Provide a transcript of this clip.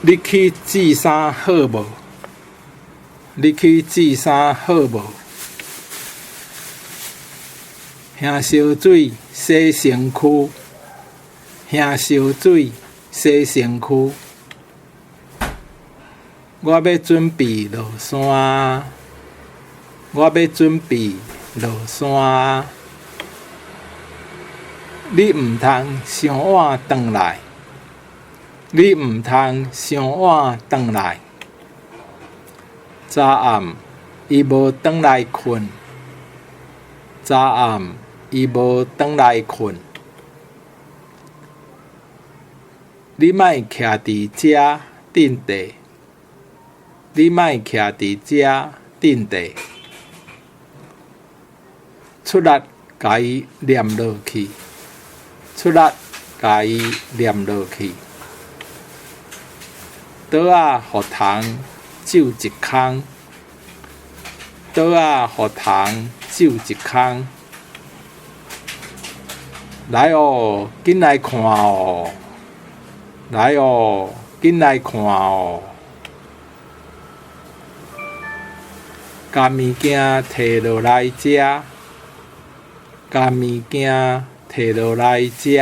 你去煮衫好无？你去煮衫好无？兄烧水洗身躯，兄烧水洗身躯。我要准备落山，我要准备落山。你毋通伤晚转来，你毋通伤晚转来。早暗伊无转来困，早暗伊无转来困。你莫徛伫遮等地，你莫徛伫遮等地。出力甲伊念落去，出力甲伊念落去。倒仔互虫蛀一空，倒仔互虫蛀一空。来哦，紧来看哦！来哦，紧来看哦！甲物件摕落来食，甲物件摕落来食。